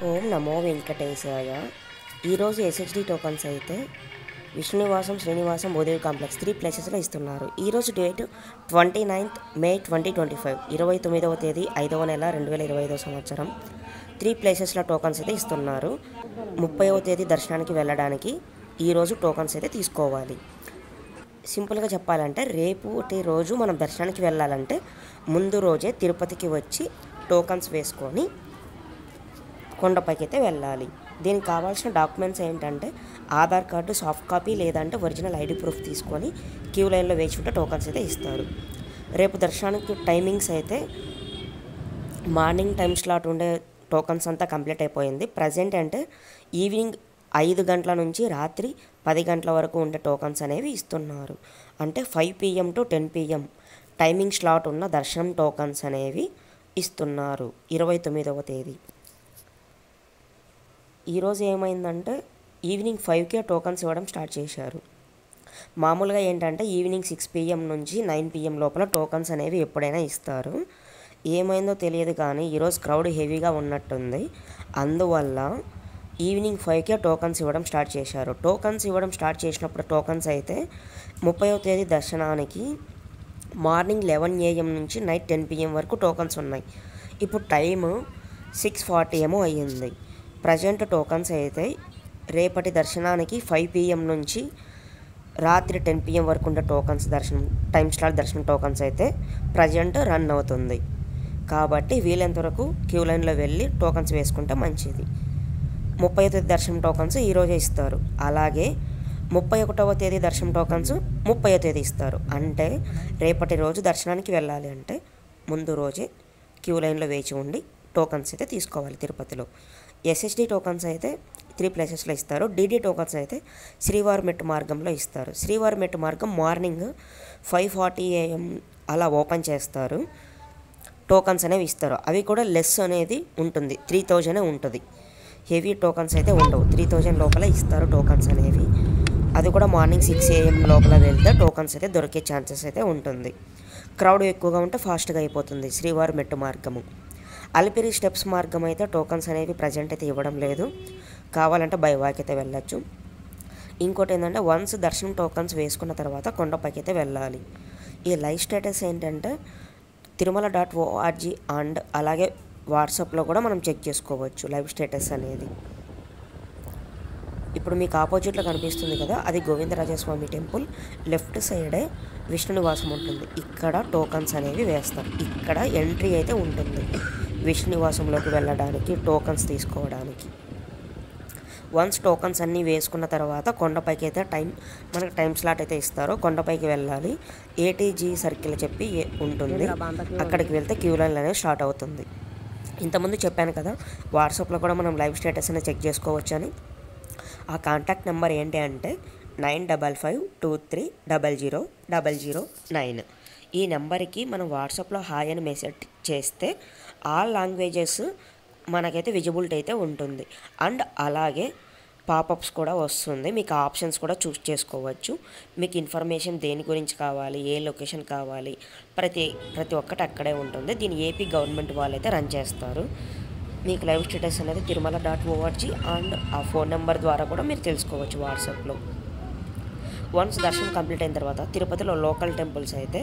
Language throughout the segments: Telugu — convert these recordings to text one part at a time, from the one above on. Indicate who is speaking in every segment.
Speaker 1: ఓం నమో వెంకటేశాయ. ఈరోజు ఎస్హెచ్డి టోకన్స్ అయితే విష్ణునివాసం, శ్రీనివాసం, భూదేవి కాంప్లెక్స్ 3 ప్లేసెస్లో ఇస్తున్నారు. ఈరోజు డేట్ 29th May 2025, 29వ తేదీ 5వ నెల 2025 సంవత్సరం. 3 ప్లేసెస్లో టోకన్స్ అయితే ఇస్తున్నారు. 30వ తేదీ దర్శనానికి వెళ్ళడానికి ఈరోజు టోకన్స్ అయితే తీసుకోవాలి. సింపుల్గా చెప్పాలంటే రేపు రోజు మనం దర్శనానికి వెళ్ళాలంటే ముందు రోజే తిరుపతికి వచ్చి టోకన్స్ వేసుకొని కొండపైకి అయితే వెళ్ళాలి. దీనికి కావాల్సిన డాక్యుమెంట్స్ ఏంటంటే ఆధార్ కార్డు సాఫ్ట్ కాపీ లేదంటే ఒరిజినల్ ఐడి ప్రూఫ్ తీసుకొని క్యూ లైన్లో వేచి ఉంటే టోకన్స్ అయితే ఇస్తారు. రేపు దర్శనానికి టైమింగ్స్ అయితే మార్నింగ్ టైం స్లాట్ ఉండే టోకన్స్ అంతా కంప్లీట్ అయిపోయింది. ప్రజెంట్ అంటే ఈవినింగ్ 5 గంటల నుంచి రాత్రి 10 గంటల వరకు ఉండే టోకన్స్ అనేవి ఇస్తున్నారు. అంటే 5 PM to 10 PM timing slot ఉన్న దర్శనం టోకన్స్ అనేవి ఇస్తున్నారు 29వ తేదీ. ఈరోజు ఏమైందంటే ఈవినింగ్ 5కే టోకన్స్ ఇవ్వడం స్టార్ట్ చేశారు. మామూలుగా ఏంటంటే ఈవినింగ్ 6 PM నుంచి 9 PM లోపల టోకన్స్ అనేవి ఎప్పుడైనా ఇస్తారు. ఏమైందో తెలియదు కానీ ఈరోజు క్రౌడ్ హెవీగా ఉన్నట్టుంది. అందువల్ల ఈవినింగ్ 5కే టోకన్స్ ఇవ్వడం స్టార్ట్ చేశారు. టోకన్స్ ఇవ్వడం స్టార్ట్ చేసినప్పుడు టోకన్స్ అయితే 30వ తేదీ దర్శనానికి మార్నింగ్ 11 AM నుంచి నైట్ 10 PM వరకు టోకన్స్ ఉన్నాయి. ఇప్పుడు టైము 6:40 ఏమో అయ్యింది. ప్రజెంట్ టోకన్స్ అయితే రేపటి దర్శనానికి 5 PM నుంచి రాత్రి 10 PM వరకు ఉండే టోకన్స్ దర్శనం టైం స్లాట్ దర్శనం టోకన్స్ అయితే ప్రజెంట్ రన్ అవుతుంది. కాబట్టి వీలైనంతవరకు క్యూ లైన్లో వెళ్ళి టోకన్స్ వేసుకుంటే మంచిది. 30వ తేదీ దర్శనం టోకన్స్ ఈరోజే ఇస్తారు. అలాగే 31వ తేదీ దర్శనం టోకన్స్ 30వ తేదీ ఇస్తారు. అంటే రేపటి రోజు దర్శనానికి వెళ్ళాలి అంటే ముందు రోజే క్యూ లైన్లో వేచి ఉండి టోకన్స్ అయితే తీసుకోవాలి. తిరుపతిలో ఎస్హెచ్డి టోకన్స్ అయితే 3 ప్లేసెస్లో ఇస్తారు. డిడి టోకన్స్ అయితే శ్రీవారిమెట్టు మార్గంలో ఇస్తారు. శ్రీవారిమెట్టు మార్గం మార్నింగ్ 5:40 AM అలా ఓపెన్ చేస్తారు. టోకన్స్ అనేవి ఇస్తారు. అవి కూడా లెస్ అనేది ఉంటుంది, 3000 ఉంటుంది. హెవీ టోకన్స్ అయితే ఉండవు, 3000 లోపల ఇస్తారు టోకన్స్ అనేవి. అది కూడా మార్నింగ్ 6 AM లోపల వెళ్తే టోకన్స్ అయితే దొరికే ఛాన్సెస్ అయితే ఉంటుంది. క్రౌడ్ ఎక్కువగా ఉంటే ఫాస్ట్గా అయిపోతుంది శ్రీవారిమెట్టు మార్గము. అలిపిరి స్టెప్స్ మార్గం అయితే టోకన్స్ అనేవి ప్రజెంట్ అయితే ఇవ్వడం లేదు. కావాలంటే బై వాక్ అయితే వెళ్ళచ్చు. ఇంకోటి ఏంటంటే వన్స్ దర్శనం టోకన్స్ వేసుకున్న తర్వాత కొండపైకి అయితే వెళ్ళాలి. ఈ లైవ్ స్టేటస్ ఏంటంటే తిరుమల.org అండ్ అలాగే వాట్సాప్లో కూడా మనం చెక్ చేసుకోవచ్చు లైవ్ స్టేటస్ అనేది. ఇప్పుడు మీకు ఆపోజిట్లో కనిపిస్తుంది కదా, అది గోవిందరాజస్వామి టెంపుల్. లెఫ్ట్ సైడే విష్ణునివాసం ఉంటుంది. ఇక్కడ టోకన్స్ అనేవి వేస్తారు. ఇక్కడ ఎంట్రీ అయితే ఉంటుంది విష్ణునివాసంలోకి వెళ్ళడానికి, టోకన్స్ తీసుకోవడానికి. వన్స్ టోకన్స్ అన్నీ వేసుకున్న తర్వాత కొండపైకి అయితే మనకు టైం స్లాట్ అయితే ఇస్తారు. కొండపైకి వెళ్ళాలి. ATG సర్కిల్ చెప్పి ఉంటుంది, అక్కడికి వెళ్తే క్యూ లైన్ అనేది స్టార్ట్ అవుతుంది. ఇంతకుముందు చెప్పాను కదా వాట్సాప్లో కూడా మనం లైవ్ స్టేటస్ అనేది చెక్ చేసుకోవచ్చు అని. ఆ కాంటాక్ట్ నెంబర్ ఏంటి అంటే 9552300009. ఈ నెంబర్కి మనం వాట్సాప్లో హాయ్ అని మెసేజ్ చేస్తే ఆల్ లాంగ్వేజెస్ మనకైతే విజిబిలిటీ అయితే ఉంటుంది. అండ్ అలాగే పాపప్స్ కూడా వస్తుంది. మీకు ఆప్షన్స్ కూడా చూస్ చేసుకోవచ్చు. మీకు ఇన్ఫర్మేషన్ దేని గురించి కావాలి, ఏ లొకేషన్ కావాలి, ప్రతి ఒక్కటి అక్కడే ఉంటుంది. దీన్ని ఏపీ గవర్నమెంట్ వాళ్ళైతే రన్ చేస్తారు. మీకు లైవ్ స్టేటస్ అనేది తిరుమల.org అండ్ ఆ ఫోన్ నెంబర్ ద్వారా కూడా మీరు తెలుసుకోవచ్చు వాట్సాప్లో. వన్స్ దర్శనం కంప్లీట్ అయిన తర్వాత తిరుపతిలో లోకల్ టెంపుల్స్ అయితే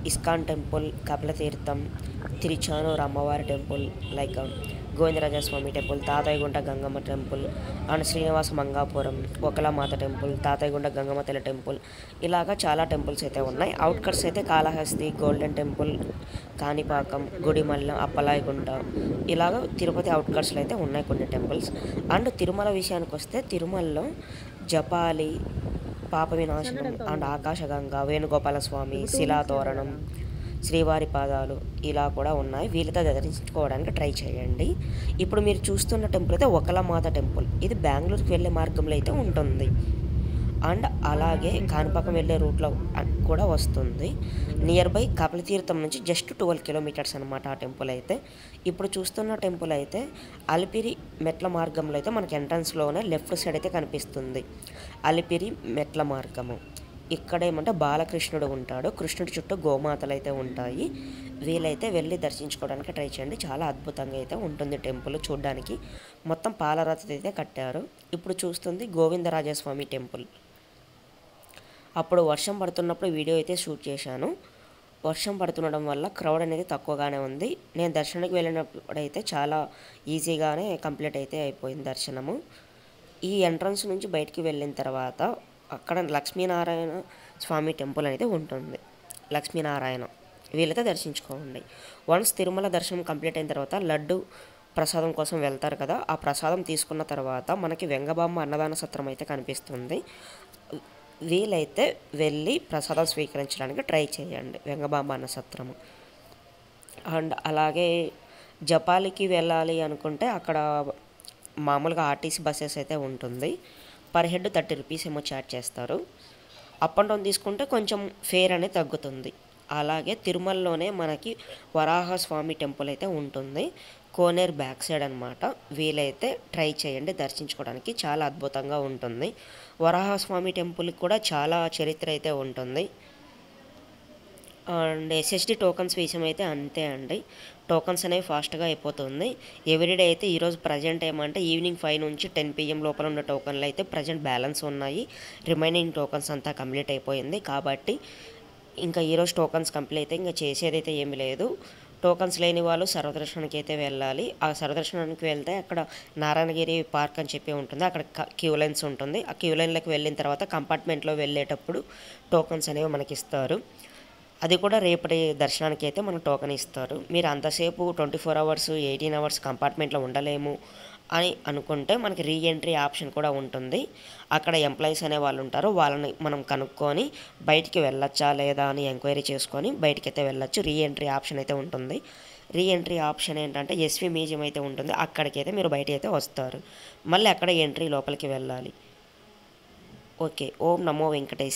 Speaker 1: ఇస్కాన్ టెంపుల్, కపిలతీర్థం, తిరుచానూరు అమ్మవారి temple, like Govindarajaswamy temple, Tatayyagunta Gangamma temple and Srinivasa Mangapuram, ఒకలామాత టెంపుల్, తాతయ్యగుంట గంగమ్మ తల్లి టెంపుల్, ఇలాగా చాలా టెంపుల్స్ అయితే ఉన్నాయి. అవుట్కట్స్ అయితే కాళహస్తి, గోల్డెన్ టెంపుల్, కాణిపాకం, గుడిమల్ల, అప్పలాయగుంట, ఇలాగ తిరుపతి అవుట్కట్స్లో అయితే ఉన్నాయి కొన్ని టెంపుల్స్. అండ్ తిరుమల విషయానికి వస్తే తిరుమలలో జపాలి, పాప వినాశనం అండ్ ఆకాశగంగా, వేణుగోపాలస్వామి, శిలాతోరణం, శ్రీవారి పాదాలు ఇలా కూడా ఉన్నాయి. వీళ్ళతో దర్శించుకోవడానికి ట్రై చేయండి. ఇప్పుడు మీరు చూస్తున్న టెంపుల్ అయితే ఒకలామాత టెంపుల్. ఇది బెంగళూరుకి వెళ్ళే మార్గంలో అయితే ఉంటుంది. అండ్ అలాగే కాణిపాకం వెళ్ళే రూట్లో కూడా వస్తుంది. నియర్ బై కపిలతీర్థం నుంచి జస్ట్ 12 kilometers అనమాట ఆ టెంపుల్ అయితే. ఇప్పుడు చూస్తున్న టెంపుల్ అయితే అలిపిరి మెట్ల మార్గంలో అయితే మనకి ఎంట్రన్స్లోనే లెఫ్ట్ సైడ్ అయితే కనిపిస్తుంది అలిపిరి మెట్ల మార్గము. ఇక్కడ ఏమంటే బాలకృష్ణుడు ఉంటాడు. కృష్ణుడి చుట్టూ గోమాతలు అయితే ఉంటాయి. వీలైతే వెళ్ళి దర్శించుకోవడానికి ట్రై చేయండి. చాలా అద్భుతంగా అయితే ఉంటుంది టెంపుల్ చూడడానికి. మొత్తం పాలరాతితో అయితే కట్టారు. ఇప్పుడు చూస్తుంది గోవిందరాజస్వామి టెంపుల్. అప్పుడు వర్షం పడుతున్నప్పుడు వీడియో అయితే షూట్ చేశాను. వర్షం పడుతుండడం వల్ల క్రౌడ్ అనేది తక్కువగానే ఉంది. నేను దర్శనానికి వెళ్ళినప్పుడైతే చాలా ఈజీగానే కంప్లీట్ అయితే అయిపోయింది దర్శనము. ఈ ఎంట్రన్స్ నుంచి బయటికి వెళ్ళిన తర్వాత అక్కడ లక్ష్మీనారాయణ స్వామి టెంపుల్ అనేది ఉంటుంది. లక్ష్మీనారాయణ వీళ్ళైతే దర్శించుకోండి. వన్స్ తిరుమల దర్శనం కంప్లీట్ అయిన తర్వాత లడ్డు ప్రసాదం కోసం వెళ్తారు కదా, ఆ ప్రసాదం తీసుకున్న తర్వాత మనకి వెంగబామ్మ అన్నదాన సత్రం అయితే కనిపిస్తుంది. వీలైతే వెళ్ళి ప్రసాదం స్వీకరించడానికి ట్రై చేయండి, వెంగబామ్మ అన్న సత్రము. అండ్ అలాగే జపాలికి వెళ్ళాలి అనుకుంటే అక్కడ మామూలుగా ఆర్టీసీ బస్సెస్ అయితే ఉంటుంది. పర్ హెడ్ 30 రూపీస్ ఏమో ఛార్జ్ చేస్తారు. అప్ అండ్ డౌన్ తీసుకుంటే కొంచెం ఫేర్ అనేది తగ్గుతుంది. అలాగే తిరుమలలోనే మనకి వరాహస్వామి టెంపుల్ అయితే ఉంటుంది, కోనేరు బ్యాక్ సైడ్ అనమాట. వీలైతే ట్రై చేయండి దర్శించుకోవడానికి, చాలా అద్భుతంగా ఉంటుంది. వరాహస్వామి టెంపుల్కి కూడా చాలా చరిత్ర అయితే ఉంటుంది. అండ్ ఎస్ఎస్డి టోకన్స్ విషయం అయితే అంతే అండి. టోకన్స్ అనేవి ఫాస్ట్గా అయిపోతుంది. ఎవ్రీడే అయితే ఈరోజు ప్రజెంట్ ఏమంటే ఈవినింగ్ 5 నుంచి 10 PM లోపల ఉన్న టోకన్లు అయితే ప్రజెంట్ బ్యాలెన్స్ ఉన్నాయి. రిమైనింగ్ టోకన్స్ అంతా కంప్లీట్ అయిపోయింది కాబట్టి ఇంకా ఈరోజు టోకన్స్ కంప్లీట్ అయితే ఇంకా చేసేదైతే ఏమీ లేదు. టోకన్స్ లేని వాళ్ళు సర్వదర్శనానికి అయితే వెళ్ళాలి. ఆ సర్వదర్శనానికి వెళ్తే అక్కడ నారాయణగిరి పార్క్ అని చెప్పి ఉంటుంది. అక్కడ క్యూ లైన్స్ ఉంటుంది. ఆ క్యూ లైన్లోకి వెళ్ళిన తర్వాత కంపార్ట్మెంట్లో వెళ్ళేటప్పుడు టోకన్స్ అనేవి మనకి ఇస్తారు. అది కూడా రేపటి దర్శనానికి అయితే మనకు టోకెన్ ఇస్తారు. మీరు అంతసేపు 24 అవర్స్ 18 అవర్స్ కంపార్ట్మెంట్లో ఉండలేము అని అనుకుంటే మనకి రీఎంట్రీ ఆప్షన్ కూడా ఉంటుంది. అక్కడ ఎంప్లాయీస్ అనే వాళ్ళు ఉంటారు, వాళ్ళని మనం కనుక్కొని బయటికి వెళ్ళొచ్చా లేదా అని ఎంక్వైరీ చేసుకొని బయటికి అయితే వెళ్ళొచ్చు. రీఎంట్రీ ఆప్షన్ అయితే ఉంటుంది. రీఎంట్రీ ఆప్షన్ ఏంటంటే ఎస్వి మ్యూజియం అయితే ఉంటుంది, అక్కడికైతే మీరు బయటికి అయితే వస్తారు. మళ్ళీ అక్కడ ఎంట్రీ లోపలికి వెళ్ళాలి. ఓకే. ఓం నమో వెంకటేశ్.